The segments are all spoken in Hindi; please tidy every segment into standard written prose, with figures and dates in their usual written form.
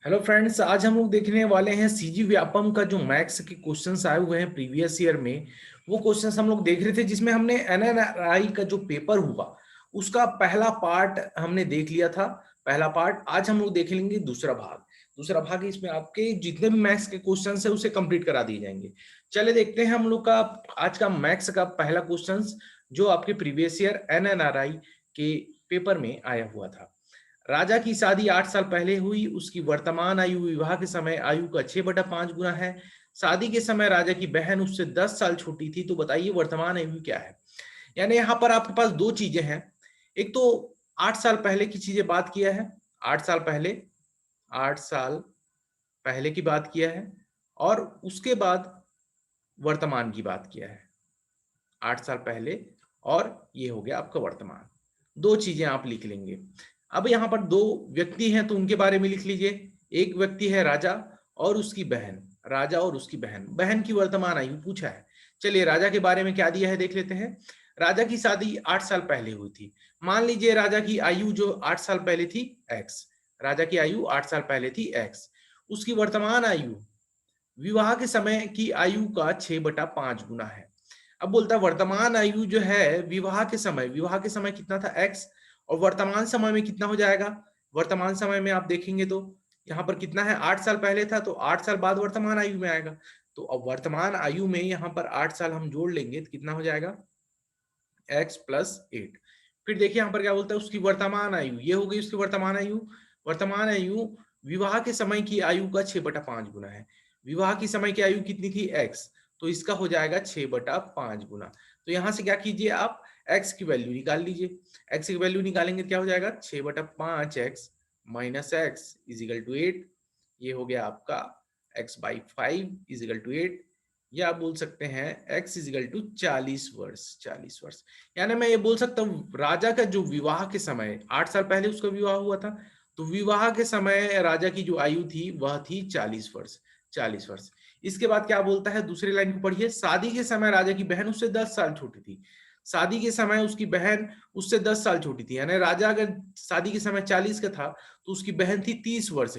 हेलो फ्रेंड्स, आज हम लोग देखने वाले हैं सीजी व्यापम का जो मैथ्स के क्वेश्चंस आए हुए हैं प्रीवियस ईयर में। वो क्वेश्चंस हम लोग देख रहे थे जिसमें हमने एनएनआरआई का जो पेपर हुआ उसका पहला पार्ट हमने देख लिया था। पहला पार्ट आज हम लोग देख लेंगे दूसरा भाग इसमें आपके जितने भी मैथ्स के क्वेश्चंस है उसे कंप्लीट करा दिए जाएंगे। चले देखते हैं हम लोग का आज का मैथ्स का पहला क्वेश्चन जो आपके प्रीवियस ईयर एनएनआरआई के पेपर में आया हुआ था। राजा की शादी 8 साल पहले हुई। उसकी वर्तमान आयु विवाह के समय आयु का 6/5 गुना है। शादी के समय राजा की बहन उससे 10 साल छोटी थी। तो बताइए वर्तमान आयु क्या है। यानी यहाँ पर आपके पास दो चीजें हैं। एक तो 8 साल पहले की चीजें बात किया है, 8 साल पहले की बात किया है, और उसके बाद वर्तमान की बात किया है। 8 साल पहले और ये हो गया आपका वर्तमान। दो चीजें आप लिख लेंगे। अब यहाँ पर दो व्यक्ति हैं तो उनके बारे में लिख लीजिए। एक व्यक्ति है राजा और उसकी बहन। राजा और उसकी बहन, बहन की वर्तमान आयु पूछा है। चलिए राजा के बारे में क्या दिया है देख लेते हैं। राजा की शादी 8 साल पहले हुई थी। मान लीजिए राजा की आयु जो 8 साल पहले थी x। राजा की आयु 8 साल पहले थी x। उसकी वर्तमान आयु विवाह के समय की आयु का 6/5 गुना है। अब बोलता है वर्तमान आयु जो है विवाह के समय कितना था x, और वर्तमान समय में कितना हो जाएगा। वर्तमान समय में आप देखेंगे तो यहाँ पर कितना है, 8 साल पहले था तो 8 साल बाद वर्तमान आयु में आएगा। तो अब वर्तमान आयु में यहाँ पर 8 साल हम जोड़ लेंगे तो कितना हो जाएगा x+8। फिर देखिए यहाँ पर क्या बोलता है, उसकी वर्तमान आयु, ये हो गई उसकी वर्तमान आयु। वर्तमान आयु विवाह के समय की आयु का 6/5 गुना है। विवाह की समय की आयु कितनी थी x, तो इसका हो जाएगा 6/5 गुना। तो यहाँ से क्या कीजिए आप x की वैल्यू निकाल लीजिए। x की वैल्यू निकालेंगे क्या हो जाएगा 6/5x minus x is equal to 8। ये हो गया आपका x/5 इजिकल टू 8, या आप बोल सकते हैं x इजिकल टू 40 वर्ष। यानी मैं ये बोल सकता हूँ राजा का जो विवाह के समय 8 साल पहले उसका विवाह हुआ था, तो विवाह के समय राजा की जो आयु थी वह थी 40 वर्ष। इसके बाद क्या बोलता है, दूसरी लाइन को पढ़िए। शादी के समय राजा की बहन उससे 10 साल छोटी थी। शादी के समय उसकी बहन उससे 10 साल छोटी थी। यानी राजा अगर शादी के समय 40 का था तो उसकी बहन थी 30 वर्ष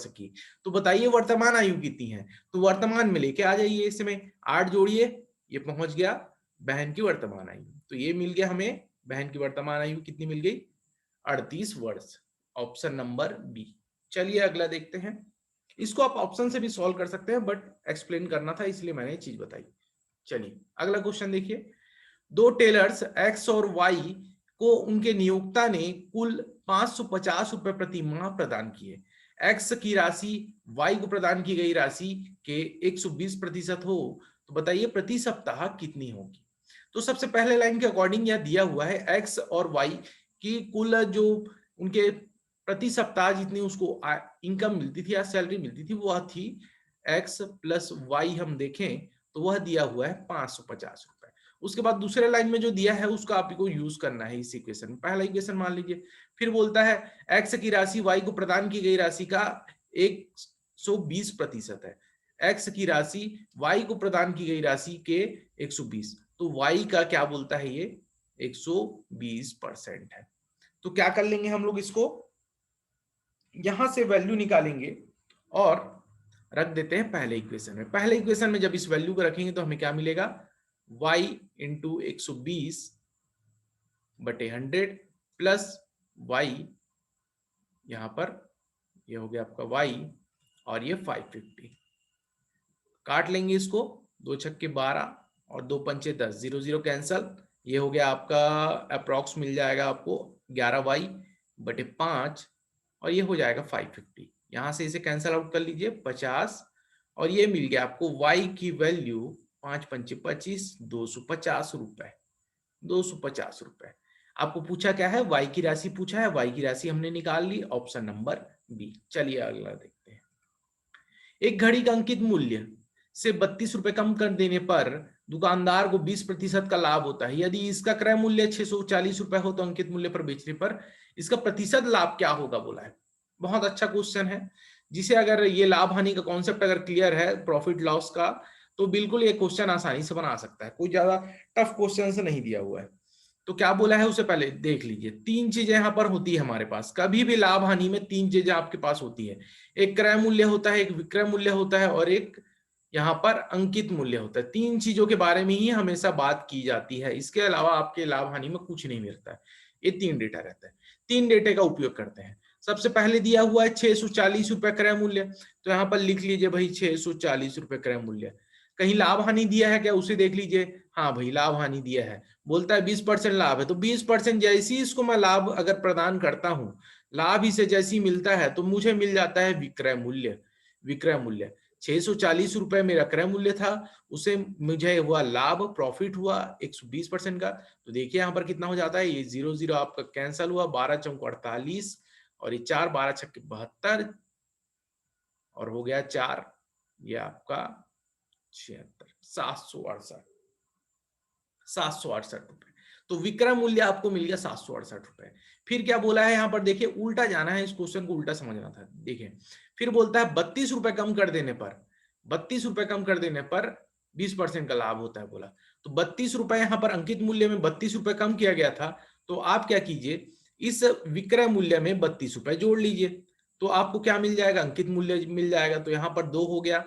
की। तो बताइए वर्तमान आयु कितनी है। तो वर्तमान में लेके आ जाइए, इसमें 8 जोड़िए, ये पहुंच गया बहन की वर्तमान आयु। तो ये मिल गया हमें, बहन की वर्तमान आयु कितनी मिल गई 38 वर्ष। Option number B. चलिए अगला देखते हैं। इसको आप ऑप्शन से भी सॉल्व कर सकते हैं बट एक्सप्लेन करना था इसलिए मैंने ये चीज बताई। चलिए अगला क्वेश्चन देखिए। दो टेलर्स एक्स और वाई को उनके नियोक्ता ने कुल 550 रुपए प्रति माह प्रदान किए। एक्स की राशि वाई को प्रदान की गई राशि के 120% हो, तो बताइए प्रति सप्ताह कितनी होगी। तो सबसे पहले लाइन के अकॉर्डिंग यह दिया हुआ है एक्स और वाई की कुल जो उनके प्रति सप्ताह जितनी उसको इनकम मिलती थी या सैलरी मिलती थी वह थी एक्स प्लस वाई। हम देखें तो वह दिया हुआ है 550 रुपए। उसके बाद दूसरे लाइन में जो दिया है उसका आपको यूज करना है इस इक्वेशन में। पहला इक्वेशन मान लीजिए, फिर बोलता है एक्स की राशि वाई को प्रदान की गई राशि का 120% है। एक्स की राशि वाई को प्रदान की गई राशि के 120, तो वाई का क्या बोलता है ये 120% है। तो क्या कर लेंगे हम लोग, इसको यहां से वैल्यू निकालेंगे और रख देते हैं पहले इक्वेशन में। पहले इक्वेशन में जब इस वैल्यू को रखेंगे तो हमें क्या मिलेगा, y इंटू 120/100 प्लस y, यहां पर ये हो गया आपका y और ये 550। काट लेंगे इसको, 2 छक्के 12 और 2 पंचे 10, 0 0 कैंसल। ये हो गया आपका अप्रॉक्स मिल जाएगा आपको 11y/5 और ये हो जाएगा 550। यहां से इसे कैंसल आउट कर लीजिए 50, और ये मिल गया आपको y की वैल्यू 5 पंचे 25, 250 रुपए। 250 रुपए। आपको पूछा क्या है, y की राशि पूछा है, y की राशि हमने निकाल ली, ऑप्शन नंबर बी। चलिए अगला देखते हैं। एक घड़ी का अंकित मूल्य से 32 रुपए कम कर देने पर दुकानदार को 20% का लाभ होता है। यदि इसका क्रय मूल्य 640 रुपए हो तो अंकित मूल्य पर बेचने पर इसका प्रतिशत लाभ क्या होगा बोला है। बहुत अच्छा क्वेश्चन है, जिसे अगर ये लाभ हानि का कॉन्सेप्ट अगर क्लियर है प्रॉफिट लॉस का, तो बिल्कुल ये क्वेश्चन आसानी से बना सकता है। कोई ज्यादा टफ क्वेश्चन नहीं दिया हुआ है। तो क्या बोला है उसे पहले देख लीजिए। तीन चीजें यहां पर होती है हमारे पास, कभी भी लाभ हानि में तीन चीजें आपके पास होती है। एक क्रय मूल्य होता है, एक विक्रय मूल्य होता है, और एक यहाँ पर अंकित मूल्य होता है। तीन चीजों के बारे में ही हमेशा बात की जाती है, इसके अलावा आपके लाभ हानि में कुछ नहीं मिलता है। ये तीन डेटा रहता है, तीन डेटे का उपयोग करते हैं। सबसे पहले दिया हुआ है 640 रुपए क्रय मूल्य, तो यहाँ पर लिख लीजिए भाई 640 रुपए क्रय मूल्य। कहीं लाभ हानि दिया है क्या, उसे देख लीजिए। हाँ भाई लाभ हानि दिया है, बोलता है 20% लाभ है, तो 20% जैसी इसको मैं लाभ अगर प्रदान करता हूं, लाभ इसे जैसी मिलता है तो मुझे मिल जाता है विक्रय मूल्य। विक्रय मूल्य 640 रुपए मेरा क्रय मूल्य था, उसे मुझे हुआ लाभ, प्रॉफिट हुआ 120% का। तो देखिए यहाँ पर कितना हो जाता है, ये 0 0 आपका कैंसल हुआ, 12 चौक 48, और ये 4 12 छक्के 72, और हो गया 4, ये आपका 76, 768 रुपए। तो विक्रय मूल्य आपको मिल गया 768 रुपए। फिर क्या बोला है यहाँ पर, देखिए उल्टा जाना है, इस क्वेश्चन को उल्टा समझना था। देखिए फिर बोलता है 32 रुपए कम कर देने पर, 32 रुपए कम कर देने पर 20% का लाभ होता है बोला। तो 32 रुपए यहाँ पर अंकित मूल्य में 32 रुपए कम किया गया था, तो आप क्या कीजिए, इस विक्रय मूल्य में 32 रुपए जोड़ लीजिए, तो आपको क्या मिल जाएगा, अंकित मूल्य मिल जाएगा। तो यहाँ पर 2 हो गया,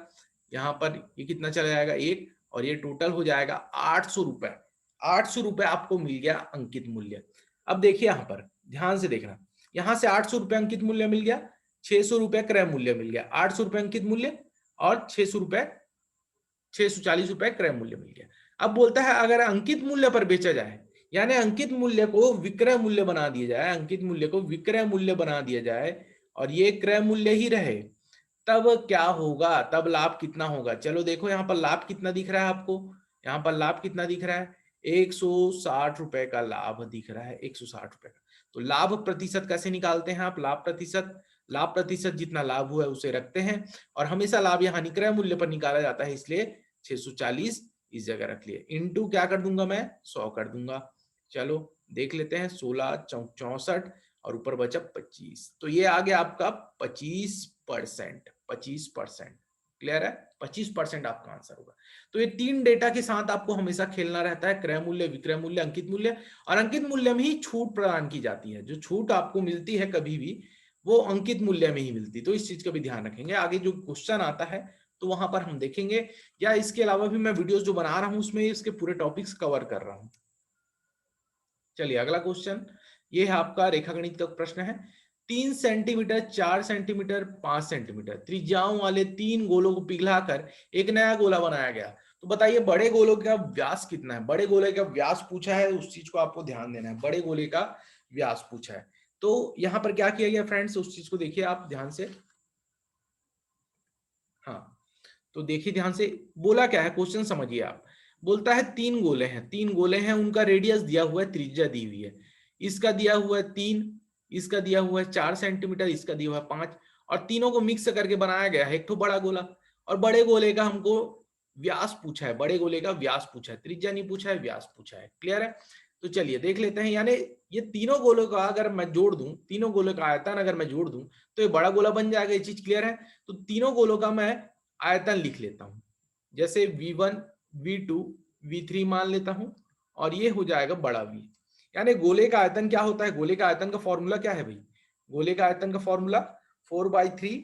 यहाँ पर ये कितना चला जाएगा 1, और ये टोटल हो जाएगा 800 रुपए। 800 रुपए आपको मिल गया अंकित मूल्य। अब देखिए यहां पर ध्यान से देखना, यहां से 800 रुपए अंकित मूल्य मिल गया, 600 रुपए क्रय मूल्य मिल गया, 800 रुपए अंकित मूल्य और 600 रुपए 640 रुपए क्रय मूल्य मिल गया। अब बोलता है अगर अंकित मूल्य पर बेचा जाए, यानी अंकित मूल्य को विक्रय मूल्य बना दिया जाए, अंकित मूल्य को विक्रय मूल्य बना दिया जाए और ये क्रय मूल्य ही रहे, तब क्या होगा, तब लाभ कितना होगा। चलो देखो यहाँ पर लाभ कितना दिख रहा है आपको, यहाँ पर लाभ कितना दिख रहा है, 160 रुपए का लाभ दिख रहा है, 160 रुपए का। तो लाभ प्रतिशत कैसे निकालते हैं आप, लाभ प्रतिशत, लाभ प्रतिशत जितना लाभ हुआ है उसे रखते हैं, और हमेशा लाभ यहाँ क्रय मूल्य पर निकाला जाता है, इसलिए 640 इस जगह रख लिए, इंटू क्या कर दूंगा मैं, 100 कर दूंगा। चलो देख लेते हैं, 16 चौक 64 और ऊपर बचा 25, तो ये आ गया आपका 25%। 25% क्लियर है, 25% आपका आंसर होगा। तो ये तीन डेटा के साथ आपको हमेशा खेलना रहता है, क्रय मूल्य, विक्रय मूल्य, अंकित मूल्य, और अंकित मूल्य में ही छूट प्रदान की जाती है। जो छूट आपको मिलती है कभी भी, वो अंकित मूल्य में ही मिलती है, तो इस चीज का भी ध्यान रखेंगे। आगे जो क्वेश्चन आता है तो वहां पर हम देखेंगे, या इसके अलावा भी मैं वीडियोस जो बना रहा हूं उसमें इसके पूरे टॉपिक्स कवर कर रहा हूं। चलिए अगला क्वेश्चन, ये है आपका रेखागणित का प्रश्न है। 3 सेंटीमीटर, 4 सेंटीमीटर, 5 सेंटीमीटर त्रिज्याओं वाले तीन गोलों को पिघलाकर एक नया गोला बनाया गया। तो बताइए बड़े गोलों का व्यास कितना है। बड़े गोले का व्यास पूछा है, उस चीज को आपको ध्यान देना है, बड़े गोले का व्यास पूछा है। तो यहां पर क्या किया गया फ्रेंड्स, उस चीज को देखिए आप ध्यान से। हाँ तो देखिए ध्यान से, बोला क्या है क्वेश्चन समझिए आप। बोलता है तीन गोले हैं, तीन गोले हैं, उनका रेडियस दिया हुआ है, त्रिज्या दी हुई है। इसका दिया हुआ है 3, इसका दिया हुआ है 4 सेंटीमीटर, इसका दिया हुआ है 5, और तीनों को मिक्स करके बनाया गया है एक तो बड़ा गोला। और बड़े गोले का हमको व्यास पूछा है, बड़े गोले का व्यास पूछा है, त्रिज्या नहीं पूछा है, व्यास पूछा है। क्लियर है, तो चलिए देख लेते हैं। यानी ये तीनों गोलों का अगर मैं जोड़ दूं, तीनों गोलों का आयतन अगर मैं जोड़ दूं तो ये बड़ा गोला बन जाएगा, ये चीज क्लियर है। तो तीनों गोलों का मैं आयतन लिख लेता हूं, जैसे V1 V2 V3 मान लेता हूं, और ये हो जाएगा बड़ा V। यानी गोले का आयतन क्या होता है, गोले का आयतन का फॉर्मूला क्या है भाई, गोले का आयतन का फॉर्मूला 4/3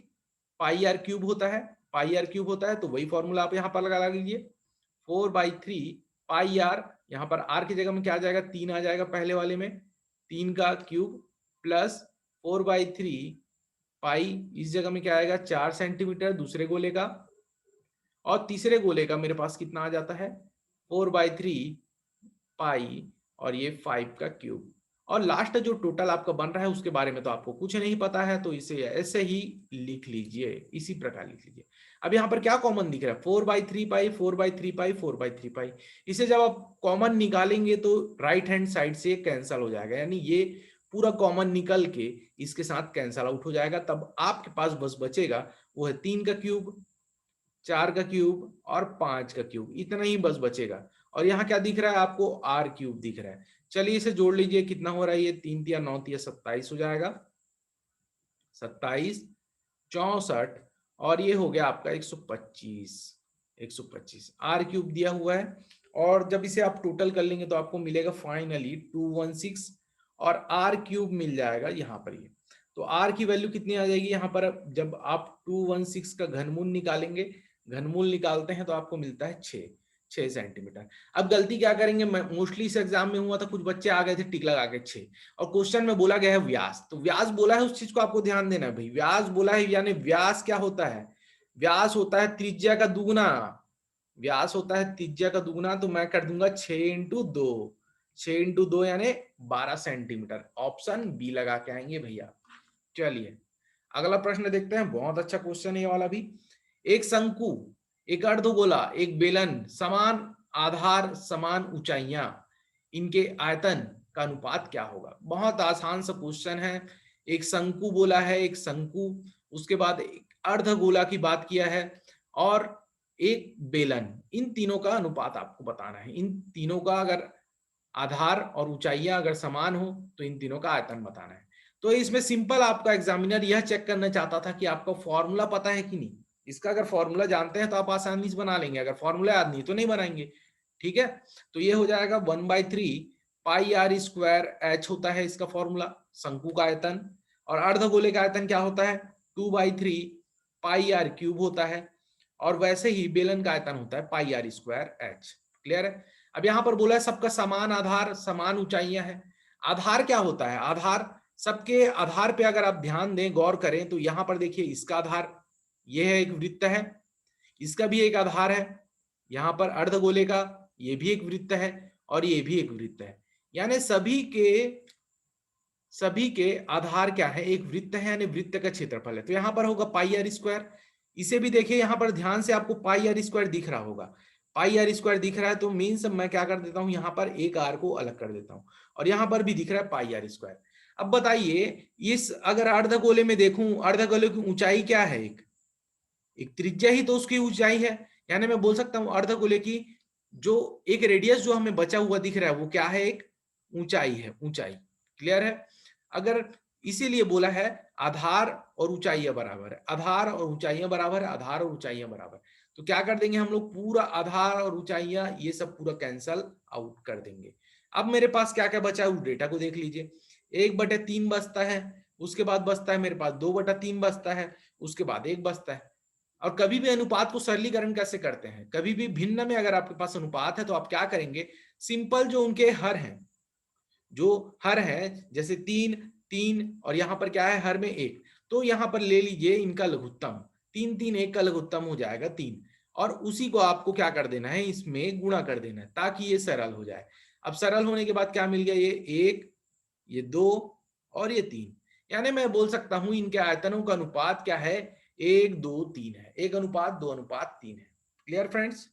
पाई आर क्यूब होता है, पाई आर क्यूब होता है। तो वही फॉर्मूला आप यहाँ पर लगा लीजिए, 4/3 पाई आर, यहाँ पर आर की जगह में क्या आ जाएगा, 3 आ जाएगा पहले वाले में, 3 का क्यूब प्लस 4/3 पाई, इस जगह में क्या आएगा 4 सेंटीमीटर दूसरे गोले का, और तीसरे गोले का मेरे पास कितना आ जाता है 4/3 पाई, और ये 5 का क्यूब। और लास्ट जो टोटल आपका बन रहा है उसके बारे में तो आपको कुछ नहीं पता है, तो इसे ऐसे ही लिख लीजिए, इसी प्रकार लिख लीजिए। अब यहाँ पर क्या कॉमन दिख रहा है, 4/3 पाई, 4/3 पाई, 4/3 पाई। इसे जब आप कॉमन निकालेंगे तो राइट हैंड साइड से कैंसल हो जाएगा, यानी ये पूरा कॉमन निकल के इसके साथ कैंसल आउट हो जाएगा। तब आपके पास बस बचेगा वो है 3 का क्यूब, 4 का क्यूब और 5 का क्यूब, इतना ही बस बचेगा। और यहाँ क्या दिख रहा है आपको, आर क्यूब दिख रहा है। चलिए इसे जोड़ लीजिए, कितना हो रहा है ये, 3 तिया 9 तिया 27 हो जाएगा, 27 64, और ये हो गया आपका 125, 125 आर क्यूब दिया हुआ है। और जब इसे आप टोटल कर लेंगे तो आपको मिलेगा फाइनली 216 और आर क्यूब मिल जाएगा यहाँ पर। ये तो आर की वैल्यू कितनी आ जाएगी यहाँ पर, जब आप 216 का घनमूल निकालेंगे, घनमूल निकालते हैं तो आपको मिलता है 6 सेंटीमीटर। अब गलती क्या करेंगे, मोस्टली इस एग्जाम में हुआ था, कुछ बच्चे आ गए थे टिक लगा के 6, और क्वेश्चन में बोला गया है व्यास, तो व्यास बोला है उस चीज को आपको ध्यान देना है भाई। व्यास बोला है, यानी व्यास क्या होता है, व्यास होता है त्रिज्या का दुगुना, व्यास होता है त्रिज्या का दुगुना। तो मैं कर दूंगा 6 × 2, 6 × 2 यानी 12 सेंटीमीटर। ऑप्शन बी लगा के आएंगे भैया। चलिए अगला प्रश्न देखते हैं, बहुत अच्छा क्वेश्चन है ये वाला भी। एक शंकु, एक अर्धगोला, एक बेलन, समान आधार समान ऊंचाइयां, इनके आयतन का अनुपात क्या होगा। बहुत आसान सा क्वेश्चन है। एक शंकु बोला है, एक शंकु, उसके बाद एक अर्धगोला की बात किया है, और एक बेलन, इन तीनों का अनुपात आपको बताना है। इन तीनों का अगर आधार और ऊंचाइयां अगर समान हो तो इन तीनों का आयतन बताना है। तो इसमें सिंपल आपका एग्जामिनर यह चेक करना चाहता था कि आपका फॉर्मूला पता है कि नहीं। इसका अगर फॉर्मूला जानते हैं तो आप आसानी से बना लेंगे, अगर फॉर्मूला याद नहीं तो नहीं बनाएंगे। ठीक है, तो ये हो जाएगा 1/3 पाई आर स्क्वायर एच होता है इसका फॉर्मूला, शंकु का आयतन। और अर्धगोले का आयतन क्या होता है, 2/3 पाई आर क्यूब होता है। और वैसे ही बेलन का आयतन होता है पाई आर स्क्वायर एच। क्लियर है। अब यहां पर बोला है सबका समान आधार समान ऊंचाइयां हैं। आधार क्या होता है, आधार सबके आधार पे अगर आप ध्यान दें, गौर करें तो यहां पर देखिए इसका आधार यह है, एक वृत्त है, इसका भी एक आधार है, यहां पर अर्धगोले का ये भी एक वृत्त है, और ये भी एक वृत्त है। यानी सभी के आधार क्या है, एक वृत्त है, यानी वृत्त का क्षेत्रफल है। तो यहां पर होगा पाई आर स्क्वायर। इसे भी देखिए यहां पर ध्यान से, आपको पाई आर स्क्वायर दिख रहा होगा, पाई आर स्क्वायर दिख रहा है, तो मीन्स मैं क्या कर देता हूं, यहां पर एक आर को अलग कर देता हूं, और यहां पर भी दिख रहा है पाई आर स्क्वायर। अब बताइए, इस अगर अर्धगोले में देखूं, अर्धगोले की ऊंचाई क्या है, एक त्रिज्या ही तो उसकी ऊंचाई है। यानी मैं बोल सकता हूं अर्धगोले की जो एक रेडियस जो हमें बचा हुआ दिख रहा है वो क्या है, एक ऊंचाई है, ऊंचाई। क्लियर है। अगर इसीलिए बोला है आधार और ऊंचाइयां बराबर है, आधार और ऊंचाइयां बराबर है, आधार और ऊंचाइयां बराबर। तो क्या कर देंगे हम लोग, पूरा आधार और ऊंचाइयां ये सब पूरा कैंसल आउट कर देंगे। अब मेरे पास क्या क्या बचा है उस डेटा को देख लीजिए। 1/3 बचता है, उसके बाद बचता है मेरे पास 2/3 बचता है, उसके बाद 1 बचता है। और कभी भी अनुपात को सरलीकरण कैसे करते हैं, कभी भी भिन्न में अगर आपके पास अनुपात है तो आप क्या करेंगे, सिंपल जो उनके हर हैं, जो हर है, जैसे 3 3 और यहां पर क्या है हर में 1, तो यहां पर ले लीजिए इनका लघुत्तम, 3 3 1 का लघुत्तम हो जाएगा 3, और उसी को आपको क्या कर देना है, इसमें गुणा कर देना है ताकि ये सरल हो जाए। अब सरल होने के बाद क्या मिल गया, ये 1, ये 2 और ये 3। यानी मैं बोल सकता हूं इनके आयतनों का अनुपात क्या है, 1 2 3 है, 1:2:3 है। Clear friends.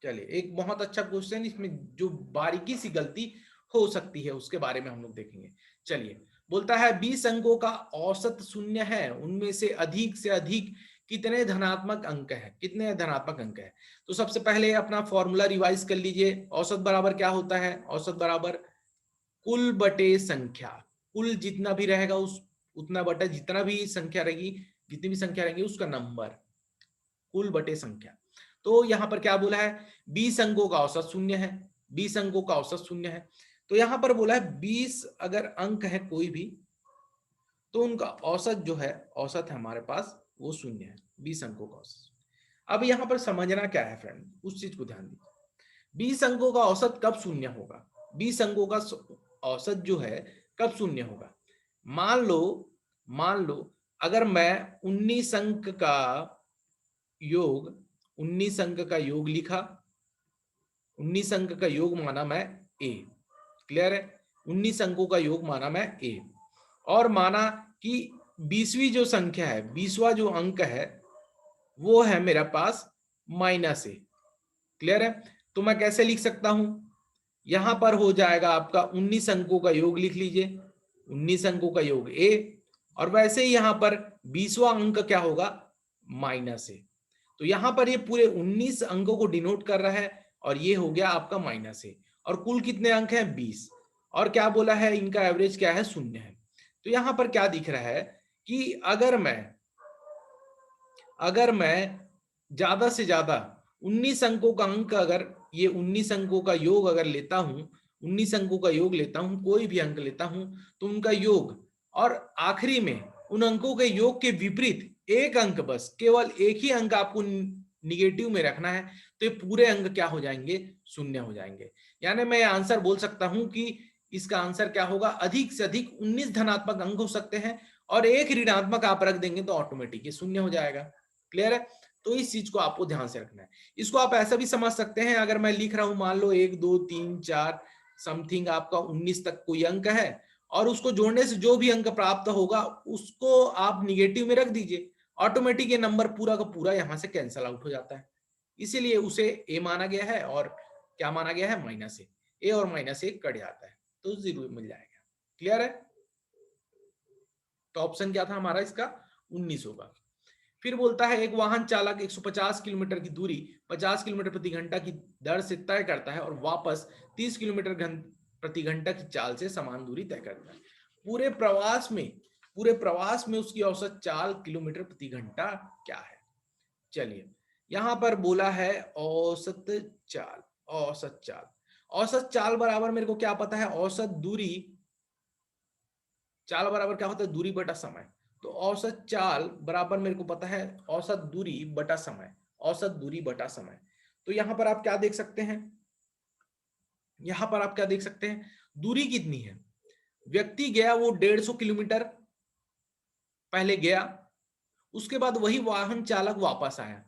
चलिए एक बहुत अच्छा क्वेश्चन, इसमें जो बारीकी सी गलती हो सकती है उसके बारे में हम लोग देखेंगे। चलिए, बोलता है 20 अंकों का औसत शून्य है, उनमें से अधिक कितने धनात्मक अंक है, कितने धनात्मक अंक है। तो सबसे पहले अपना फॉर्मूला रिवाइज कर लीजिए। औसत बराबर क्या होता है, औसत बराबर कुल बटे संख्या, कुल जितना भी रहेगा उस उतना बटा जितना भी संख्या रहेगी, जितनी भी संख्या रहेगी उसका नंबर, कुल बटे संख्या। तो यहां पर क्या बोला है, 20 अंकों का औसत शून्य है, 20 अंकों का औसत शून्य है। तो यहां पर बोला है 20 अगर अंक है कोई भी, तो उनका औसत जो है, औसत है हमारे पास वो शून्य है, 20 अंकों का औसत। अब यहां पर समझना क्या है फ्रेंड, उस चीज को ध्यान दीजिए। 20 अंकों का औसत कब शून्य होगा, 20 अंकों का औसत जो है कब शून्य होगा। मान लो अगर मैं 19 अंक का योग, 19 अंक का योग लिखा, 19 अंक का योग माना मैं ए। क्लियर है, 19 अंकों का योग माना मैं ए, और माना कि 20वीं जो संख्या है, 20वां जो अंक है वो है मेरे पास -a। क्लियर है। तो मैं कैसे लिख सकता हूं, यहां पर हो जाएगा आपका 19 अंकों का योग लिख लीजिए, 19 अंकों का योग a, और वैसे ही यहां पर 20वां अंक क्या होगा, -a। तो यहां पर ये पूरे 19 अंकों को डिनोट कर रहा है, और ये हो गया आपका -a। और कुल कितने अंक हैं, 20, और क्या बोला है इनका एवरेज क्या है, शून्य है। तो यहां पर क्या दिख रहा है कि अगर मैं ज्यादा से ज्यादा 19 अंकों का अंक अगर ये 19 अंकों का योग अगर लेता हूं, 19 अंकों का योग लेता हूं, कोई भी अंक लेता हूं, तो उनका योग और आखिरी में उन अंकों के योग के विपरीत एक अंक, बस केवल एक ही अंक आपको निगेटिव में रखना है, तो ये पूरे अंक क्या हो जाएंगे, शून्य हो जाएंगे। यानी मैं आंसर बोल सकता हूं कि इसका आंसर क्या होगा, अधिक से अधिक 19 धनात्मक अंक हो सकते हैं और एक ऋणात्मक आप रख देंगे तो ऑटोमेटिक ये शून्य हो जाएगा। क्लियर है? तो इस चीज को आपको ध्यान से रखना है। इसको आप ऐसा भी समझ सकते हैं, अगर मैं लिख रहा हूं मान लो 1 2 3 4 समथिंग आपका 19 तक कोई अंक है और उसको जोड़ने से जो भी अंक प्राप्त होगा उसको आप निगेटिव में रख दीजिए, ऑटोमेटिक ये नंबर पूरा का पूरा यहां से कैंसल आउट हो जाता है। इसीलिए उसे ए माना गया है और क्या माना गया है, माइनस ए और माइनस ए कट जाता है तो 0 मिल जाएगा। क्लियर है? तो ऑप्शन क्या था हमारा इसका, 19 होगा। फिर बोलता है एक वाहन चालक 150 किलोमीटर की दूरी 50 किलोमीटर प्रति घंटा की दर से तय करता है और वापस 30 किलोमीटर प्रति घंटा की चाल से समान दूरी तय करता है। पूरे प्रवास में उसकी औसत चाल किलोमीटर प्रति घंटा क्या है। चलिए यहां पर बोला है औसत चाल। औसत चाल बराबर मेरे को क्या पता है, औसत दूरी, चाल बराबर क्या होता है, दूरी बटा समय। तो औसत चाल बराबर मेरे को पता है औसत दूरी बटा समय, औसत दूरी बटा समय। तो यहां पर आप क्या देख सकते हैं, यहां पर आप क्या देख सकते हैं, दूरी कितनी है, व्यक्ति गया वो 150 किलोमीटर पहले गया, उसके बाद वही वाहन चालक वापस आया,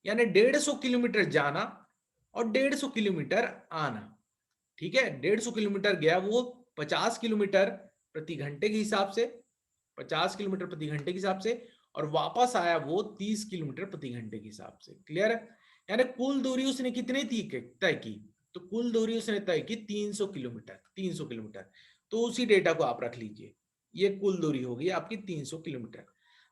यानी 150 किलोमीटर जाना और 150 किलोमीटर आना। ठीक है, 150 किलोमीटर गया वो 50 किलोमीटर प्रति घंटे के हिसाब से, 50 किलोमीटर प्रति घंटे के हिसाब से, और वापस आया वो 30 किलोमीटर प्रति घंटे के हिसाब से। क्लियर है? यानी कुल दूरी उसने कितनी तय की, तो कुल दूरी उसने तय की 300 किलोमीटर, 300 किलोमीटर। तो उसी डेटा को आप रख लीजिए, ये कुल दूरी होगी आपकी 300 किलोमीटर।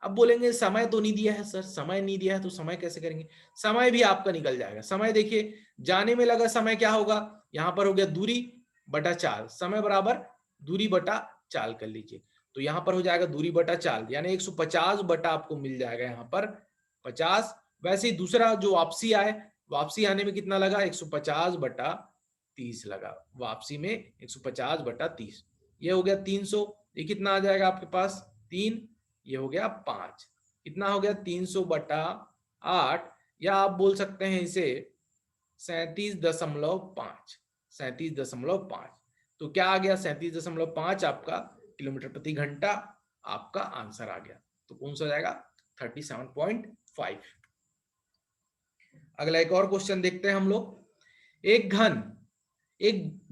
अब बोलेंगे समय तो नहीं दिया है सर, समय नहीं दिया है तो समय कैसे करेंगे, समय भी आपका निकल जाएगा। समय देखिए, जाने में लगा समय क्या होगा, यहां पर हो गया दूरी बटा चाल, समय बराबर दूरी बटा चाल कर लीजिए, तो यहां पर हो जाएगा दूरी बटा चाल, यानी 150 बटा आपको मिल जाएगा यहाँ पर 50। वैसे ही दूसरा जो वापसी आए, वापसी आने में कितना लगा, 150 बटा 30 लगा, वापसी में 150 बटा 30, ये हो गया 300। ये कितना आ जाएगा आपके पास, 3, ये हो गया 5, कितना हो गया 300 बटा 8, या आप बोल सकते हैं इसे 37.5, 37.5। तो क्या आ गया, 37.5 आपका किलोमीटर प्रति घंटा आपका आंसर आ गया। तो कौन सा जाएगा, 37.5। अगला एक और क्वेश्चन देखते हैं हम लोग। एक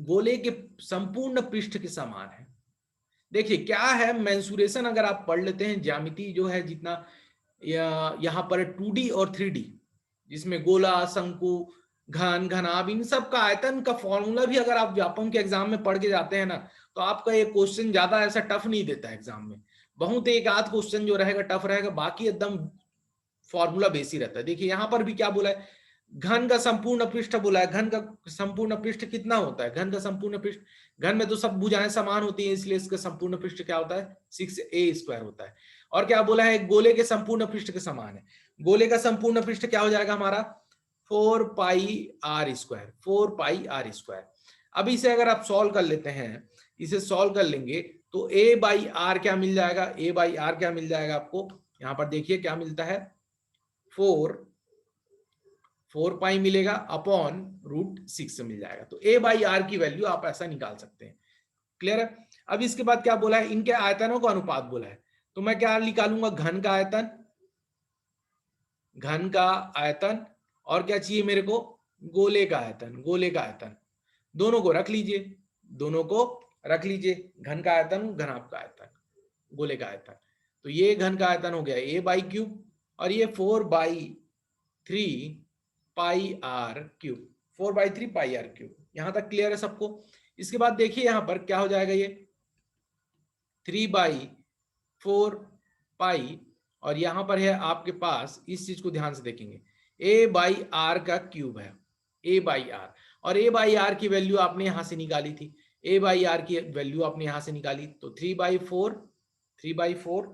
गोले के संपूर्ण पृष्ठ के समान है। देखिए क्या है, मेंसुरेशन अगर आप पढ़ लेते हैं, ज्यामिति जो है जितना यहाँ पर 2D और 3D, जिसमें गोला, शंकु, घन, घनाभ, इन सब का आयतन का फॉर्मूला भी अगर आप व्यापम के एग्जाम में पढ़ के जाते हैं ना, तो आपका ये क्वेश्चन ज्यादा ऐसा टफ नहीं देता है एग्जाम में। बहुत एक आध क्वेश्चन जो रहेगा टफ रहेगा, बाकी एकदम फॉर्मूला बेस ही रहता है। देखिए यहाँ पर भी क्या बोला है, घन का संपूर्ण पृष्ठ बोला है। घन का संपूर्ण पृष्ठ कितना होता है, घन का संपूर्ण पृष्ठ, घन में तो सब भुजाएं समान होती हैं, इसलिए इसका संपूर्ण पृष्ठ क्या होता है, 6a² होता है। और क्या बोला है, गोले के संपूर्ण पृष्ठ के समान है। गोले का संपूर्ण पृष्ठ क्या हो जाएगा हमारा, 4πr², 4πr²। अब इसे अगर आप सॉल्व कर लेते हैं, इसे सॉल्व कर लेंगे तो a/r क्या मिल जाएगा, a/r क्या मिल जाएगा आपको, यहां पर देखिए क्या मिलता है, 4 पाई मिलेगा अपॉन √6 मिल जाएगा। तो a/r की वैल्यू आप ऐसा निकाल सकते हैं। क्लियर है? अब इसके बाद क्या बोला है, इनके आयतनों का अनुपात बोला है, तो मैं क्या निकालूंगा, घन का आयतन, घन का आयतन, और क्या चाहिए मेरे को, गोले का आयतन, गोले का आयतन। दोनों को रख लीजिए, दोनों को रख लीजिए, घन का आयतन, घनाभ का आयतन, गोले का आयतन। तो ये घन का आयतन हो गया a/3 और ये 4/3πr³, 4/3πr³। यहां तक क्लियर है सबको? इसके बाद देखिए यहां पर क्या हो जाएगा, ये 3/4π, और यहां पर है आपके पास, इस चीज को ध्यान से देखेंगे, a/r³ है, a/r, और a/r की वैल्यू आपने यहां से निकाली थी, a/r की वैल्यू आपने यहां से निकाली, तो 3/4,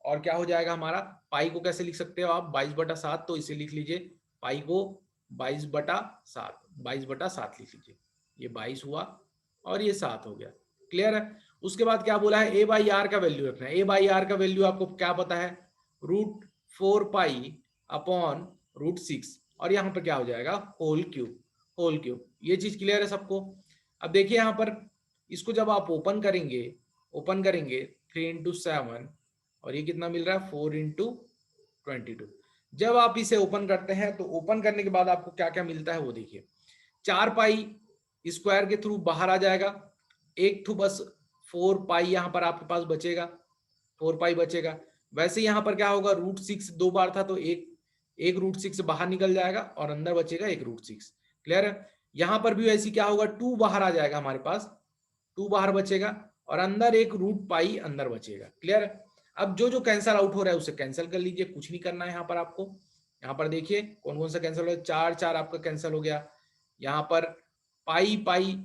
और क्या हो जाएगा हमारा, पाई को कैसे लिख सकते हो आप, 22/7, तो इसे लिख लीजिए पाई को 22/7, 22/7 लिख लीजिए, ये 22 हुआ और ये 7 हो गया। क्लियर है? उसके बाद क्या बोला है, a/r का वैल्यू रखना है। a/r का वैल्यू आपको क्या पता है, √4π/√6 और यहाँ पर क्या हो जाएगा, होल क्यूब। ये चीज क्लियर है सबको? अब देखिए यहाँ पर इसको जब आप ओपन करेंगे 3 × 7 और ये कितना मिल रहा है 4 × 22। जब आप इसे ओपन करते हैं तो ओपन करने के बाद आपको क्या क्या मिलता है वो देखिए, 4π² के थ्रू बाहर आ जाएगा, एक ठू बस 4π यहाँ पर आपके पास बचेगा, 4π बचेगा। वैसे यहाँ पर क्या होगा, √6 2 बार था तो एक √6 बाहर निकल जाएगा और अंदर बचेगा एक √6। क्लियर है? यहाँ पर भी वैसे क्या होगा, 2 बाहर आ जाएगा, हमारे पास 2 बाहर बचेगा और अंदर एक √π अंदर बचेगा। क्लियर है? अब जो जो कैंसल आउट हो रहा है उसे कैंसिल कर लीजिए, कुछ नहीं करना है यहाँ पर आपको। यहाँ पर देखिए कौन कौन सा कैंसिल हो गया, 4 आपका कैंसिल हो गया। यहाँ पर पाई,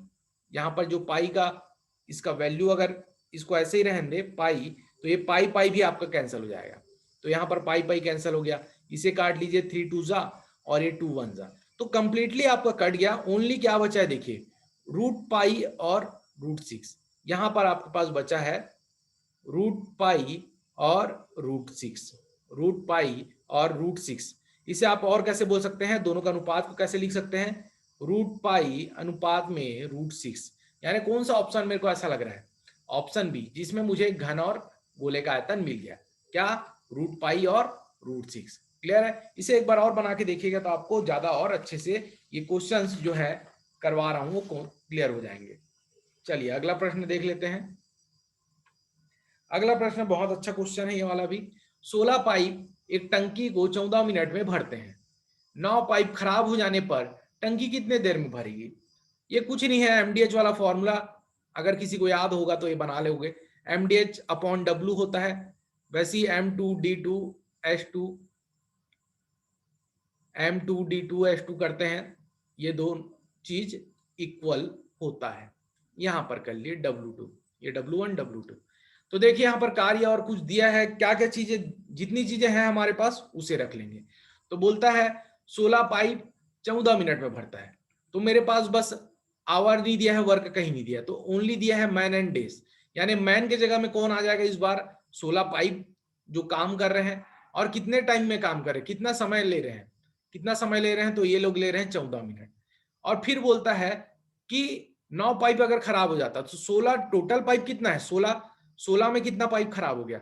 यहाँ पर जो पाई का इसका वैल्यू अगर इसको ऐसे ही रहने दे पाई, तो ये पाई भी आपका कैंसिल हो जाएगा। तो यहाँ पर पाई कैंसिल हो गया, इसे काट लीजिए, 3 2 जा और ये 2 1 जा, तो कंप्लीटली आपका कट गया। ओनली क्या बचा है देखिए, √π और √6। यहाँ पर आपके पास बचा है √π और √6। इसे आप और कैसे बोल सकते हैं, दोनों का अनुपात को कैसे लिख सकते हैं, √π अनुपात में √6। यानी कौन सा ऑप्शन मेरे को ऐसा लग रहा है, ऑप्शन बी, जिसमें मुझे घन और गोले का आयतन मिल गया, क्या, √π और √6। क्लियर है? इसे एक बार और बना के देखिएगा तो आपको ज्यादा और अच्छे से ये क्वेश्चंस जो है करवा रहा हूं वो क्लियर हो जाएंगे। चलिए अगला प्रश्न देख लेते हैं। अगला प्रश्न बहुत अच्छा क्वेश्चन है ये वाला भी। 16 पाइप एक टंकी को 14 मिनट में भरते हैं। 9 पाइप खराब हो जाने पर टंकी कितने देर में भरेगी? ये कुछ नहीं है, एमडीएच वाला फॉर्मूला, अगर किसी को याद होगा तो ये बना लोगे। MDH/W होता है, वैसे ही M2D2H2 करते हैं, ये दो चीज इक्वल होता है। यहां पर कर लिए W2, ये W1 W2। तो देखिए यहाँ पर कार्य और कुछ दिया है, क्या क्या चीजें, जितनी चीजें हैं हमारे पास उसे रख लेंगे। तो बोलता है 16 पाइप 14 मिनट में भरता है, तो मेरे पास बस आवर नहीं दिया है, वर्क कहीं नहीं दिया, तो ओनली दिया है मैन एंड डेज। यानी मैन के जगह में कौन आ जाएगा इस बार, 16 पाइप जो काम कर रहे हैं और कितने टाइम में काम कर रहे हैं, कितना समय ले रहे हैं, तो ये लोग ले रहे हैं 14 मिनट। और फिर बोलता है कि 9 पाइप अगर खराब हो जाता तो 16 टोटल पाइप कितना है, 16 में कितना पाइप खराब हो गया,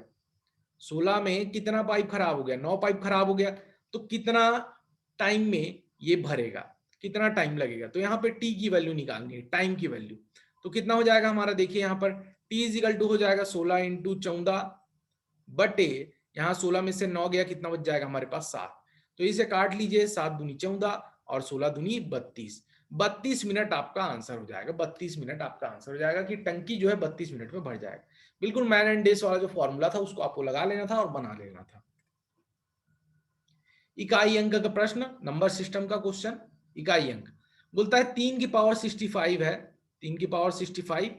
16 में कितना पाइप खराब हो गया, 9 पाइप खराब हो गया, तो कितना टाइम में ये भरेगा, कितना टाइम लगेगा। तो यहाँ पे टी की वैल्यू निकालनी है, टाइम की वैल्यू। तो कितना हो जाएगा हमारा, देखिए यहाँ पर टी = हो जाएगा 16 × 14 बटे, यहाँ 16 में से 9 गया, कितना बच जाएगा हमारे पास 7। तो इसे काट लीजिए, 7 दूनी 14 और 16 दूनी 32। 32 मिनट आपका आंसर हो जाएगा, 32 मिनट आपका आंसर हो जाएगा कि टंकी जो है 32 मिनट में भर जाएगा। बिल्कुल मैन एंड डेज वाला जो फॉर्मूला था उसको आपको लगा लेना था और बना लेना था। इकाई अंक का प्रश्न, नंबर सिस्टम का क्वेश्चन। इकाई अंक बोलता है 3 की पावर 65 है, 3 की पावर 65,